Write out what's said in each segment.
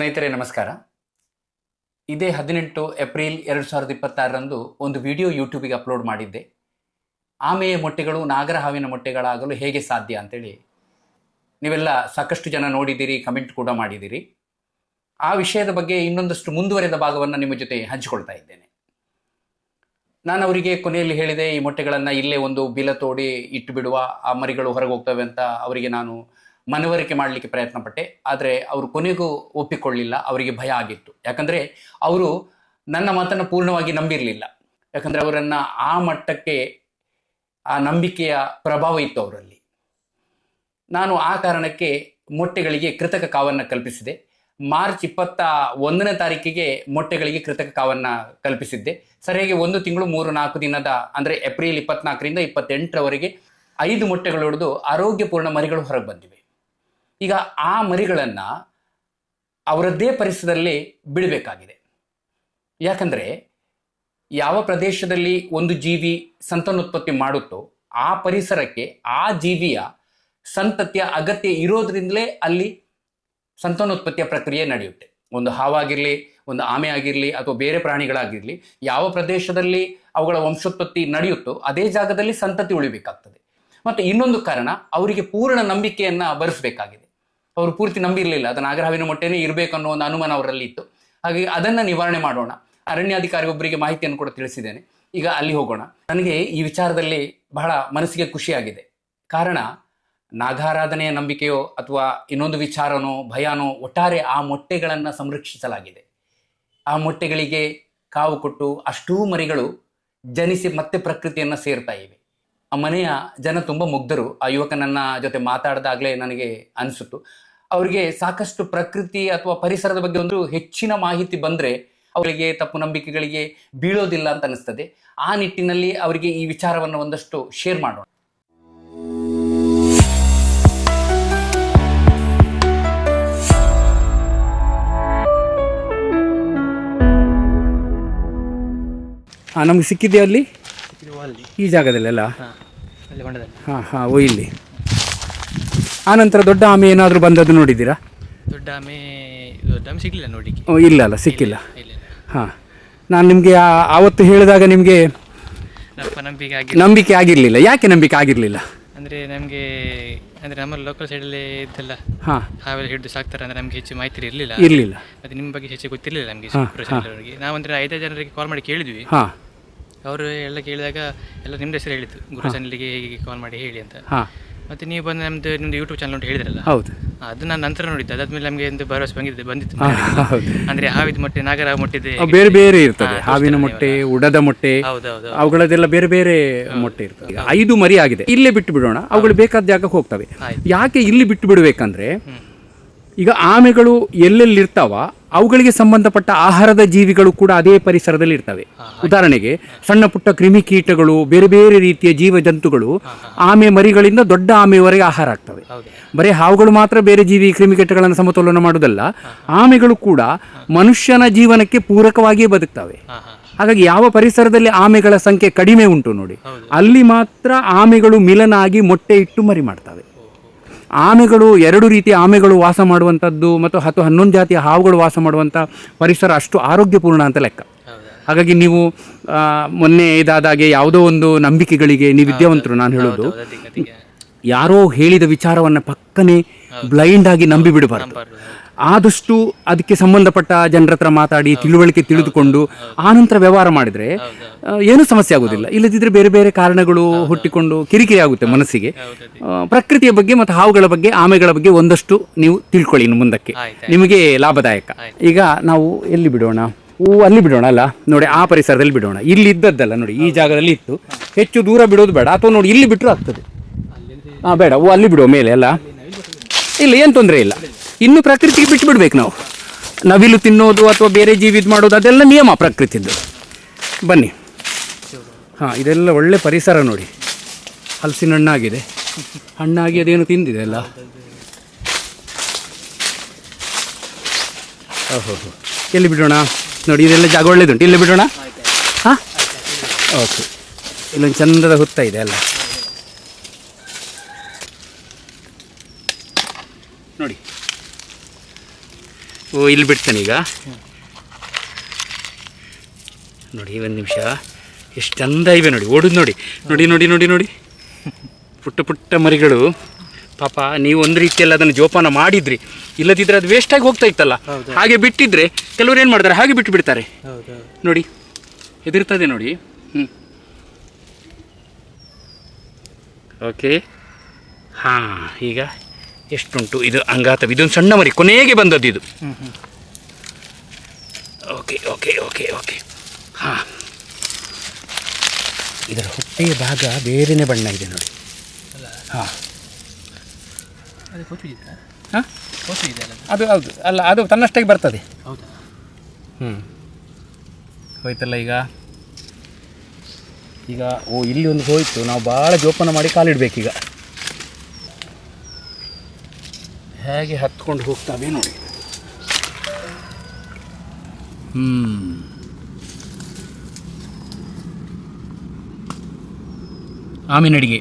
ಸ್ನೇಹಿತರೆ ನಮಸ್ಕಾರ. ಇದೇ 18 ಏಪ್ರಿಲ್ 2026ರಂದು ಒಂದು ವಿಡಿಯೋ ಯೂಟ್ಯೂಬಿಗೆ ಅಪ್ಲೋಡ್ ಮಾಡಿದ್ದೆ. ಆಮೆಯ ಮೊಟ್ಟೆಗಳು ನಾಗರ ಹಾವಿನ ಮೊಟ್ಟೆಗಳಾಗಲು ಹೇಗೆ ಸಾಧ್ಯ ಅಂತೇಳಿ ನೀವೆಲ್ಲ ಸಾಕಷ್ಟು ಜನ ನೋಡಿದ್ದೀರಿ, ಕಮೆಂಟ್ ಕೂಡ ಮಾಡಿದ್ದೀರಿ. ಆ ವಿಷಯದ ಬಗ್ಗೆ ಇನ್ನೊಂದಷ್ಟು ಮುಂದುವರೆದ ಭಾಗವನ್ನು ನಿಮ್ಮ ಜೊತೆ ಹಂಚಿಕೊಳ್ತಾ ಇದ್ದೇನೆ. ನಾನು ಅವರಿಗೆ ಕೊನೆಯಲ್ಲಿ ಹೇಳಿದೆ, ಈ ಮೊಟ್ಟೆಗಳನ್ನು ಇಲ್ಲೇ ಒಂದು ಬಿಲ ತೋಡಿ ಇಟ್ಟು ಬಿಡುವ, ಆ ಮರಿಗಳು ಹೊರಗೆ ಹೋಗ್ತವೆ ಅಂತ ಅವರಿಗೆ ನಾನು ಮನವರಿಕೆ ಮಾಡಲಿಕ್ಕೆ ಪ್ರಯತ್ನ ಪಟ್ಟೆ. ಆದರೆ ಅವರು ಕೊನೆಗೂ ಒಪ್ಪಿಕೊಳ್ಳಿಲ್ಲ. ಅವರಿಗೆ ಭಯ ಆಗಿತ್ತು. ಯಾಕಂದರೆ ಅವರು ನನ್ನ ಮಾತನ್ನು ಪೂರ್ಣವಾಗಿ ನಂಬಿರಲಿಲ್ಲ. ಯಾಕಂದರೆ ಅವರನ್ನು ಆ ಮಟ್ಟಕ್ಕೆ ಆ ನಂಬಿಕೆಯ ಪ್ರಭಾವ ಇತ್ತು ಅವರಲ್ಲಿ. ನಾನು ಆ ಕಾರಣಕ್ಕೆ ಮೊಟ್ಟೆಗಳಿಗೆ ಕೃತಕ ಕಾವನ್ನು ಕಲ್ಪಿಸಿದೆ. ಮಾರ್ಚ್ 21ನೇ ತಾರೀಕಿಗೆ ಮೊಟ್ಟೆಗಳಿಗೆ ಕೃತಕ ಕಾವನ್ನು ಕಲ್ಪಿಸಿದ್ದೆ. ಸರಿಯಾಗಿ 1 ತಿಂಗಳು 3-4 ದಿನದ ಅಂದರೆ ಏಪ್ರಿಲ್ 24ರಿಂದ 28ರವರೆಗೆ 5 ಮೊಟ್ಟೆಗಳು ಹೊಡೆದು ಆರೋಗ್ಯಪೂರ್ಣ ಮರಿಗಳು ಹೊರಗೆ ಬಂದಿವೆ. ಈಗ ಆ ಮರಿಗಳನ್ನು ಅವರದ್ದೇ ಪರಿಸರದಲ್ಲಿ ಬಿಡಬೇಕಾಗಿದೆ. ಯಾಕಂದರೆ ಯಾವ ಪ್ರದೇಶದಲ್ಲಿ ಒಂದು ಜೀವಿ ಸಂತಾನೋತ್ಪತ್ತಿ ಮಾಡುತ್ತೋ ಆ ಪರಿಸರಕ್ಕೆ ಆ ಜೀವಿಯ ಸಂತತಿಯ ಅಗತ್ಯ ಇರೋದ್ರಿಂದಲೇ ಅಲ್ಲಿ ಸಂತಾನೋತ್ಪತ್ತಿಯ ಪ್ರಕ್ರಿಯೆ ನಡೆಯುತ್ತೆ. ಒಂದು ಹಾವಾಗಿರಲಿ, ಒಂದು ಆಮೆ ಆಗಿರಲಿ, ಅಥವಾ ಬೇರೆ ಪ್ರಾಣಿಗಳಾಗಿರಲಿ, ಯಾವ ಪ್ರದೇಶದಲ್ಲಿ ಅವುಗಳ ವಂಶೋತ್ಪತ್ತಿ ನಡೆಯುತ್ತೋ ಅದೇ ಜಾಗದಲ್ಲಿ ಸಂತತಿ ಉಳಿಬೇಕಾಗ್ತದೆ. ಮತ್ತು ಇನ್ನೊಂದು ಕಾರಣ, ಅವರಿಗೆ ಪೂರ್ಣ ನಂಬಿಕೆಯನ್ನು ಬರೆಸಬೇಕಾಗಿದೆ. ಅವರು ಪೂರ್ತಿ ನಂಬಿರಲಿಲ್ಲ, ಅದು ನಾಗರ ಹಾವಿನ ಮೊಟ್ಟೆನೇ ಇರಬೇಕು ಅನ್ನೋ ಒಂದು ಅನುಮಾನ ಅವರಲ್ಲಿ ಇತ್ತು. ಹಾಗಾಗಿ ಅದನ್ನು ನಿವಾರಣೆ ಮಾಡೋಣ. ಅರಣ್ಯಾಧಿಕಾರಿ ಒಬ್ಬರಿಗೆ ಮಾಹಿತಿಯನ್ನು ಕೂಡ ತಿಳಿಸಿದ್ದೇನೆ. ಈಗ ಅಲ್ಲಿ ಹೋಗೋಣ. ನನಗೆ ಈ ವಿಚಾರದಲ್ಲಿ ಬಹಳ ಮನಸ್ಸಿಗೆ ಖುಷಿಯಾಗಿದೆ. ಕಾರಣ, ನಾಗಾರಾಧನೆಯ ನಂಬಿಕೆಯೋ ಅಥವಾ ಇನ್ನೊಂದು ವಿಚಾರನೋ ಭಯನೋ, ಒಟ್ಟಾರೆ ಆ ಮೊಟ್ಟೆಗಳನ್ನು ಸಂರಕ್ಷಿಸಲಾಗಿದೆ. ಆ ಮೊಟ್ಟೆಗಳಿಗೆ ಕಾವು ಕೊಟ್ಟು ಅಷ್ಟೂ ಮರಿಗಳು ಜನಿಸಿ ಮತ್ತೆ ಪ್ರಕೃತಿಯನ್ನು ಸೇರ್ತಾ ಇವೆ. ಆ ಮನೆಯ ಜನ ತುಂಬ ಮುಗ್ಧರು. ಆ ಯುವಕನನ್ನ ಜೊತೆ ಮಾತಾಡಿದಾಗಲೇ ನನಗೆ ಅನಿಸಿತು, ಅವರಿಗೆ ಸಾಕಷ್ಟು ಪ್ರಕೃತಿ ಅಥವಾ ಪರಿಸರದ ಬಗ್ಗೆ ಒಂದು ಹೆಚ್ಚಿನ ಮಾಹಿತಿ ಬಂದರೆ ಅವರಿಗೆ ತಪ್ಪು ನಂಬಿಕೆಗಳಿಗೆ ಬೀಳೋದಿಲ್ಲ ಅಂತ ಅನಿಸ್ತದೆ. ಆ ನಿಟ್ಟಿನಲ್ಲಿ ಅವರಿಗೆ ಈ ವಿಚಾರವನ್ನು ಒಂದಷ್ಟು ಶೇರ್ ಮಾಡೋಣ. ನಮ್ಗೆ ಸಿಕ್ಕಿದೆಯಾ ಅಲ್ಲಿ ಈ ಜಾಗದಲ್ಲೆಲ್ಲ? ಹಾಂ ಇಲ್ಲಿ. ಆನಂತರ ದೊಡ್ಡ ಆಮೆ ಏನಾದರೂ ಬಂದದ್ದು ನೋಡಿದ್ದೀರಾ? ದೊಡ್ಡ ಆಮೆ ಸಿಗಲಿಲ್ಲ ನೋಡಿ. ಇಲ್ಲ ಅಲ್ಲ, ಸಿಕ್ಕಿಲ್ಲ. ಹಾಂ, ನಾನು ನಿಮಗೆ ಆವತ್ತು ಹೇಳಿದಾಗ ನಿಮಗೆ ನಂಬಿಕೆ ಆಗಿರಲಿಲ್ಲ. ಯಾಕೆ ನಂಬಿಕೆ ಆಗಿರಲಿಲ್ಲ? ಅಂದರೆ ನಮಗೆ ನಮ್ಮ ಲೋಕಲ್ ಸೈಡಲ್ಲಿ ಇದ್ದಲ್ಲ, ಹಾವೆಲ್ಲ ಹಿಡಿದು ಸಾಕ್ತಾರೆ ಅಂದರೆ ನಮಗೆ ಹೆಚ್ಚು ಮಾಹಿತಿ ಇರಲಿಲ್ಲ. ಮತ್ತು ನಿಮ್ಮ ಬಗ್ಗೆ ಹೆಚ್ಚು ಗೊತ್ತಿರಲಿಲ್ಲ ನಮಗೆ. ನಾವಂದರೆ 5 ಜನರಿಗೆ ಕಾಲ್ ಮಾಡಿ ಕೇಳಿದ್ವಿ. ಅವರು ಎಲ್ಲ ಕೇಳಿದಾಗ ಎಲ್ಲ ನಿಮ್ಮದು ಹೆಸರು ಹೇಳಿತ್ತು, ಗುರು ಚಾನಲ್ಗೆ ಹೀಗೆ ಕಾಲ್ ಮಾಡಿ ಹೇಳಿ ಅಂತ. ಮತ್ತು ನೀವು ಬಂದು ನಿಮ್ಮದು ಯೂಟ್ಯೂಬ್ ಚಾನಲ್ ಅಂತ ಹೇಳಿದ್ರಲ್ಲ, ಹೌದು, ಅದು ನಾನು ನಂತರ ನೋಡಿದ್ದೆ. ಅದಾದ್ಮೇಲೆ ನಮಗೆ ಒಂದು ಭರವಸೆ ಬಂದಿತ್ತು. ಅಂದರೆ ಹಾವಿದ ಮೊಟ್ಟೆ, ನಾಗರ ಮೊಟ್ಟೆ ಬೇರೆ ಬೇರೆ ಇರ್ತದೆ. ಹಾವಿನ ಮೊಟ್ಟೆ, ಉಡದ ಮೊಟ್ಟೆ, ಅವುಗಳದೆಲ್ಲ ಬೇರೆ ಬೇರೆ ಮೊಟ್ಟೆ ಇರ್ತದೆ. 5 ಮರಿ ಆಗಿದೆ. ಇಲ್ಲೇ ಬಿಟ್ಟು ಬಿಡೋಣ, ಅವುಗಳು ಬೇಕಾದ ಜಾಗಕ್ಕೆ ಹೋಗ್ತವೆ. ಯಾಕೆ ಇಲ್ಲಿ ಬಿಟ್ಟು ಬಿಡಬೇಕಂದ್ರೆ, ಈಗ ಆಮೆಗಳು ಎಲ್ಲೆಲ್ಲಿರ್ತಾವ ಅವುಗಳಿಗೆ ಸಂಬಂಧಪಟ್ಟ ಆಹಾರದ ಜೀವಿಗಳು ಕೂಡ ಅದೇ ಪರಿಸರದಲ್ಲಿ ಇರ್ತವೆ. ಉದಾಹರಣೆಗೆ ಸಣ್ಣ ಪುಟ್ಟ ಕ್ರಿಮಿಕೀಟಗಳು, ಬೇರೆ ಬೇರೆ ರೀತಿಯ ಜೀವ ಜಂತುಗಳು ಆಮೆ ಮರಿಗಳಿಂದ ದೊಡ್ಡ ಆಮೆಯವರೆಗೆ ಆಹಾರ ಆಗ್ತವೆ. ಬರೀ ಹಾವುಗಳು ಮಾತ್ರ ಬೇರೆ ಜೀವಿ ಕ್ರಿಮಿಕೀಟಗಳನ್ನು ಸಮತೋಲನ ಮಾಡುವುದಲ್ಲ, ಆಮೆಗಳು ಕೂಡ ಮನುಷ್ಯನ ಜೀವನಕ್ಕೆ ಪೂರಕವಾಗಿಯೇ ಬದುಕ್ತವೆ. ಹಾಗಾಗಿ ಯಾವ ಪರಿಸರದಲ್ಲಿ ಆಮೆಗಳ ಸಂಖ್ಯೆ ಕಡಿಮೆ ಉಂಟು ನೋಡಿ, ಅಲ್ಲಿ ಮಾತ್ರ ಆಮೆಗಳು ಮಿಲನ ಆಗಿ ಮೊಟ್ಟೆ ಇಟ್ಟು ಮರಿ ಮಾಡ್ತವೆ. ಆಮೆಗಳು 2 ರೀತಿಯ ಆಮೆಗಳು ವಾಸ ಮಾಡುವಂಥದ್ದು ಮತ್ತು 11 ಜಾತಿಯ ಹಾವುಗಳು ವಾಸ ಮಾಡುವಂಥ ಪರಿಸರ ಅಷ್ಟು ಆರೋಗ್ಯಪೂರ್ಣ ಅಂತ ಲೆಕ್ಕ. ಹಾಗಾಗಿ ನೀವು ಮೊನ್ನೆ ಇದಾದಾಗೆ ಯಾವುದೋ ಒಂದು ನಂಬಿಕೆಗಳಿಗೆ ನೀವು ವಿದ್ಯಾವಂತರು. ನಾನು ಹೇಳೋದು, ಯಾರೋ ಹೇಳಿದ ವಿಚಾರವನ್ನು ಪಕ್ಕನೆ ಬ್ಲೈಂಡ್ ಆಗಿ ನಂಬಿ ಬಿಡಬಾರ್ದು. ಆದಷ್ಟು ಅದಕ್ಕೆ ಸಂಬಂಧಪಟ್ಟ ಜನರ ಹತ್ರ ಮಾತಾಡಿ ತಿಳುವಳಿಕೆ ತಿಳಿದುಕೊಂಡು ಆನಂತರ ವ್ಯವಹಾರ ಮಾಡಿದರೆ ಏನೂ ಸಮಸ್ಯೆ ಆಗೋದಿಲ್ಲ. ಇಲ್ಲದಿದ್ದರೆ ಬೇರೆ ಬೇರೆ ಕಾರಣಗಳು ಹುಟ್ಟಿಕೊಂಡು ಕಿರಿಕಿರಿ ಆಗುತ್ತೆ ಮನಸ್ಸಿಗೆ. ಪ್ರಕೃತಿಯ ಬಗ್ಗೆ ಮತ್ತು ಹಾವುಗಳ ಬಗ್ಗೆ, ಆಮೆಗಳ ಬಗ್ಗೆ ಒಂದಷ್ಟು ನೀವು ತಿಳ್ಕೊಳ್ಳಿ, ಇನ್ನು ಮುಂದಕ್ಕೆ ನಿಮಗೆ ಲಾಭದಾಯಕ. ಈಗ ನಾವು ಎಲ್ಲಿ ಬಿಡೋಣ? ಅಲ್ಲಿ ಬಿಡೋಣ ಅಲ್ಲ, ನೋಡಿ ಆ ಪರಿಸರದಲ್ಲಿ ಬಿಡೋಣ. ಇಲ್ಲಿ ಇದ್ದದ್ದಲ್ಲ ನೋಡಿ, ಈ ಜಾಗದಲ್ಲಿ ಇತ್ತು. ಹೆಚ್ಚು ದೂರ ಬಿಡೋದು ಬೇಡ, ಅಥವಾ ನೋಡಿ ಇಲ್ಲಿ ಬಿಟ್ಟರು ಆಗ್ತದೆ. ಬೇಡ, ಅಲ್ಲಿ ಬಿಡುವ ಮೇಲೆ ಅಲ್ಲ, ಇಲ್ಲ, ಏನು ತೊಂದರೆ ಇಲ್ಲ. ಇನ್ನು ಪ್ರಕೃತಿಗೆ ಬಿಟ್ಟು ಬಿಡ್ಬೇಕು ನಾವು. ನವಿಲು ತಿನ್ನೋದು ಅಥವಾ ಬೇರೆ ಜೀವಿ ಇದು ಮಾಡೋದು ಅದೆಲ್ಲ ನಿಯಮ ಪ್ರಕೃತಿದ್ದು. ಬನ್ನಿ. ಇದೆಲ್ಲ ಒಳ್ಳೆ ಪರಿಸರ ನೋಡಿ. ಹಲಸಿನ ಹಣ್ಣಾಗಿದೆ, ಹಣ್ಣಾಗಿ ಅದೇನು ತಿಂದಿದೆ ಅಲ್ಲ. ಓಹೋ, ಎಲ್ಲಿ ಬಿಡೋಣ? ನೋಡಿ, ಇದೆಲ್ಲ ಜಾಗ ಒಳ್ಳೇದುಂಟು, ಇಲ್ಲಿ ಬಿಡೋಣ. ಓಕೆ, ಇಲ್ಲೊಂದು ಚಂದದ ಹುತ್ತ ಇದೆ ಅಲ್ಲ ನೋಡಿ. ಓ ಇಲ್ಲಿ ಬಿಡ್ತಾನೆ ಈಗ. ನೋಡಿ ಒಂದು ನಿಮಿಷ, ಎಷ್ಟು ಚಂದ ಇವೆ ನೋಡಿ, ಓಡುದು ನೋಡಿ ನೋಡಿ ನೋಡಿ ನೋಡಿ ನೋಡಿ ಪುಟ್ಟ ಪುಟ್ಟ ಮರಿಗಳು. ಪಾಪ ನೀವು ಒಂದು ರೀತಿಯಲ್ಲಿ ಅದನ್ನು ಜೋಪಾನ ಮಾಡಿದ್ರಿ, ಇಲ್ಲದಿದ್ದರೆ ಅದು ವೇಸ್ಟಾಗಿ ಹೋಗ್ತಾ ಇತ್ತಲ್ಲ. ಹಾಗೆ ಬಿಟ್ಟಿದ್ರೆ ಕೆಲವರು ಏನು ಮಾಡ್ತಾರೆ, ಹಾಗೆ ಬಿಟ್ಟು ಬಿಡ್ತಾರೆ ನೋಡಿ, ಹೆದರ್ತದೆ ನೋಡಿ. ಓಕೆ, ಹಾಂ, ಈಗ ಎಷ್ಟುಂಟು ಇದು ಅಂಗಾತ. ಇದೊಂದು ಸಣ್ಣ ಮರಿ ಕೊನೆಗೆ ಬಂದದ್ದು ಇದು. Okay okay okay okay. ಹಾಂ, ಇದರ ಹೊಟ್ಟೆಯ ಭಾಗ ಬೇರೆಯೇ ಬಣ್ಣ ಇದೆ ನೋಡಿ. ಹಾಂ ಹಾಂ, ಅದು ಹೌದು, ಅಲ್ಲ ಅದು ತನ್ನಷ್ಟಾಗಿ ಬರ್ತದೆ. ಹೌದಾ? ಹೋಯ್ತಲ್ಲ ಈಗ. ಈಗ ಓ ಇಲ್ಲಿ ಒಂದು ಹೋಯಿತು, ನಾವು ಭಾಳ ಜೋಪಾನ ಮಾಡಿ ಕಾಲಿಡಬೇಕೀಗ. ಹೇಗೆ ಹತ್ಕೊಂಡು ಹೋಗ್ತಾವೆ ನೋಡಿ. ಆಮೇಲೆ ಅಡಿಗೆ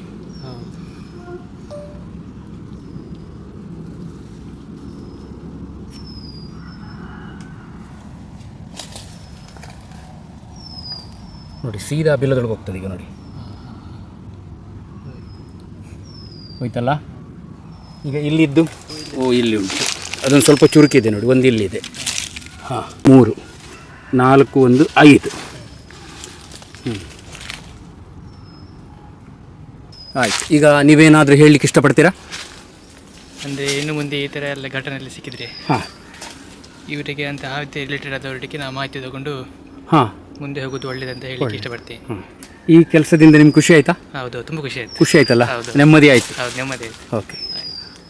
ನೋಡಿ, ಸೀದಾ ಬಿಲ್ಲದೊಳಗೆ ಹೋಗ್ತದೆ ಈಗ ನೋಡಿ. ಹೋಯ್ತಲ್ಲ ಈಗ. ಇಲ್ಲಿದ್ದು ಓ ಇಲ್ಲಿ ಉಂಟು, ಅದೊಂದು ಸ್ವಲ್ಪ ಚುರುಕಿದೆ ನೋಡಿ, ಒಂದು ಇಲ್ಲಿದೆ. ಹಾಂ, 3 4 1 5. ಆಯ್ತು. ಈಗ ನೀವೇನಾದರೂ ಹೇಳಲಿಕ್ಕೆ ಇಷ್ಟಪಡ್ತೀರಾ? ಅಂದರೆ ಇನ್ನು ಮುಂದೆ ಈ ಥರ ಎಲ್ಲ ಘಟನೆಯಲ್ಲಿ ಸಿಕ್ಕಿದ್ರೆ ಹಾಂ, ಇವರಿಗೆ ಅಂತ ಹಾವಿಗೆ ರಿಲೇಟೆಡ್ ಆದವರಿಗೆ ನಾವು ಮಾಹಿತಿ ತಗೊಂಡು ಹಾಂ, ಮುಂದೆ ಹೋಗೋದು ಒಳ್ಳೇದಂತ ಹೇಳಲಿಕ್ಕೆ ಇಷ್ಟಪಡ್ತೀನಿ. ಈ ಕೆಲಸದಿಂದ ನಿಮ್ಗೆ ಖುಷಿ ಆಯಿತಾ? ಹೌದು, ತುಂಬ ಖುಷಿ ಆಯಿತು. ಖುಷಿ ಆಯ್ತಲ್ಲ, ಹೌದು. ನೆಮ್ಮದಿ ಆಯಿತು. ಹೌದು, ನೆಮ್ಮದಿ ಆಯಿತು. Okay,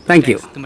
thank you. ತುಂಬ